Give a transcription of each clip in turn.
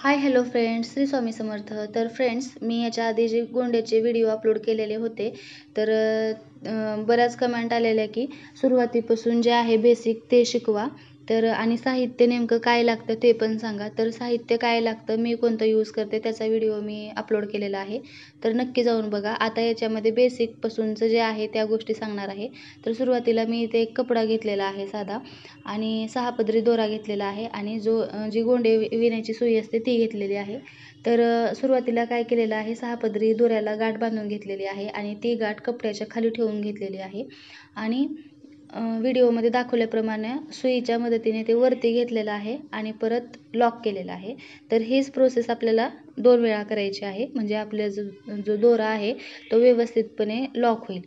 Hi hello friends, Shri Swami Samarth. तर friends, मी याच्या आधी जे गोंड्याचे व्हिडिओ अपलोड केलेले होते, तर बऱ्याच कमेंट आलेल्या की सुरुवातीपासून जे आहे बेसिक ते शिकवा. तर आणि साहित्य नेमकं काय लागतं ते पण सांगा. तर साहित्य काय लागतं, मी कोणतं यूज करते त्याचा व्हिडिओ मी अपलोड केलेला आहे, तर नक्की जाऊन बघा. आता याच्यामध्ये बेसिकपासूनचं जे आहे त्या गोष्टी सांगणार आहे. तर सुरुवातीला मी इथे एक कपडा घेतलेला आहे साधा, आणि 6 पदरी दोरा घेतलेला आहे, आणि जी गोंडे विणायची सुई असते ती घेतलेली आहे. तर सुरुवातीला काय केलेलं आहे, 6 पदरी दोऱ्याला गाठ बांधून घेतलेली आहे, आणि ती गाठ कपड्याच्या खाली ठेवून घेतलेली आहे. आणि व्हिडिओमध्ये दाखवल्याप्रमाणे सुईच्या मदतीने ते वरती घेतलेलं आहे आणि परत लॉक केलेलं आहे. तर हीच प्रोसेस आपल्याला 2 वेळा करायची आहे, म्हणजे आपला जो जो दोरा आहे तो व्यवस्थितपणे लॉक होईल.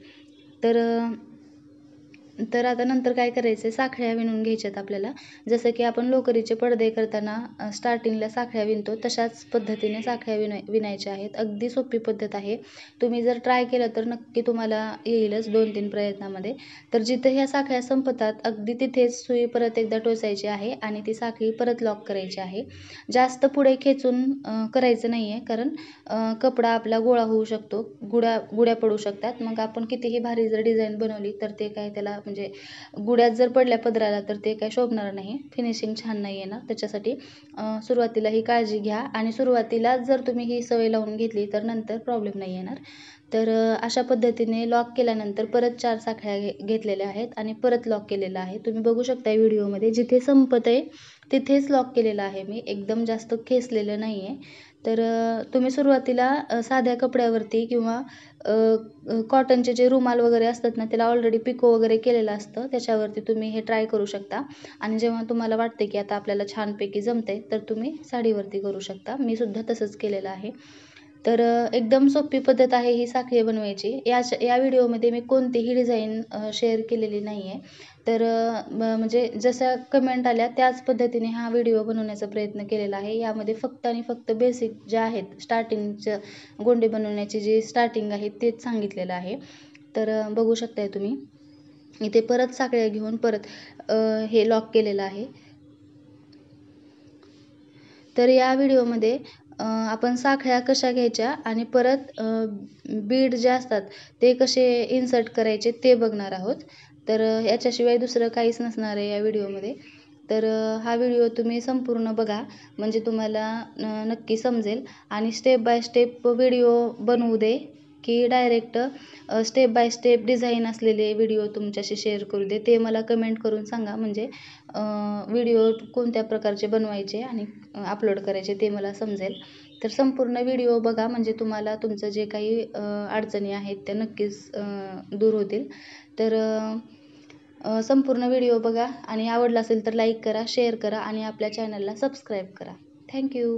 तर आता नंतर काय करायचं आहे, साखळ्या विणून घ्यायच्यात आपल्याला. जसं की आपण लोकरीचे पडदे करताना स्टार्टिंगला साखळ्या विणतो, तशाच पद्धतीने साखळ्या विणायच्या आहेत. अगदी सोपी पद्धत आहे. तुम्ही जर ट्राय केलं तर नक्की तुम्हाला येईलच 2-3 प्रयत्नामध्ये. तर जिथं ह्या साखळ्या संपतात अगदी तिथेच सुई परत एकदा टोचायची आहे आणि ती साखळी परत लॉक करायची आहे. जास्त पुढे खेचून करायचं नाही आहे, कारण कपडा आपला गोळा होऊ शकतो, गुड्या पडू शकतात. मग आपण कितीही भारी जर डिझाईन बनवली तर ते काय त्याला म्हणजे गुड्यात जर पडल्या पदराला तर ते काय शोभणार नाही, फिनिशिंग छान नाही येणार. त्याच्यासाठी सुरुवातीला ही काळजी घ्या, आणि सुरुवातीला जर तुम्ही ही सवय लावून घेतली तर नंतर प्रॉब्लेम नाही येणार. तर अशा पद्धतीने लॉक केल्यानंतर परत 4 साखळ्या घेतलेल्या आहेत आणि परत लॉक केलेलं आहे. तुम्ही बघू शकता व्हिडिओमध्ये, जिथे संपत आहे तिथेच लॉक केलेलं आहे मी, एकदम जास्त खेचलेलं नाही आहे. तर तुम्ही सुरुवातीला साध्या कपड्यावरती किंवा कॉटनचे जे रुमाल वगैरे असतात ना, त्याला ऑलरेडी पिको वगैरे केलेलं असतं, त्याच्यावरती तुम्ही हे ट्राय करू शकता. आणि जेव्हा तुम्हाला वाटते की आता आपल्याला छानपैकी जमतंय तर तुम्ही साडीवरती करू शकता. मी सुद्धा तसंच केलेलं आहे. तर एकदम सोपी पद्धत आहे ही साखळी बनवायची. या व्हिडिओमध्ये मी कोणतीही डिझाईन शेअर केलेली नाही आहे. तर म्हणजे जशा कमेंट आल्या त्याच पद्धतीने हा व्हिडिओ बनवण्याचा प्रयत्न केलेला आहे. यामध्ये फक्त आणि फक्त बेसिक जे आहेत, स्टार्टिंगचं गोंडे बनवण्याची जी स्टार्टिंग आहे तेच सांगितलेलं आहे. तर बघू शकताय तुम्ही, इथे परत साखळ्या घेऊन परत हे लॉक केलेलं आहे. तर या व्हिडिओमध्ये आपण साखळ्या कशा घ्यायच्या आणि परत बीड जे असतात ते कसे इन्सर्ट करायचे ते बघणार आहोत. तर याच्याशिवाय दुसरं काहीच नसणार आहे या व्हिडिओमध्ये. तर हा व्हिडिओ तुम्ही संपूर्ण बघा, म्हणजे तुम्हाला नक्की समजेल. आणि स्टेप बाय स्टेप व्हिडिओ बनवू दे की direct step by step design असलेले व्हिडिओ तुमच्याशी शेअर करू दे, ते मला कमेंट करून सांगा. म्हणजे व्हिडिओ कोणत्या प्रकारचे बनवायचे आणि अपलोड करायचे ते मला समजेल. तर संपूर्ण व्हिडिओ बघा, म्हणजे तुम्हाला तुमचं जे काही अडचणी आहेत त्या नक्कीच दूर होतील. तर संपूर्ण व्हिडिओ बघा, आणि आवडला असेल तर लाईक करा, शेअर करा आणि आपल्या चॅनलला सबस्क्राईब करा. थँक्यू.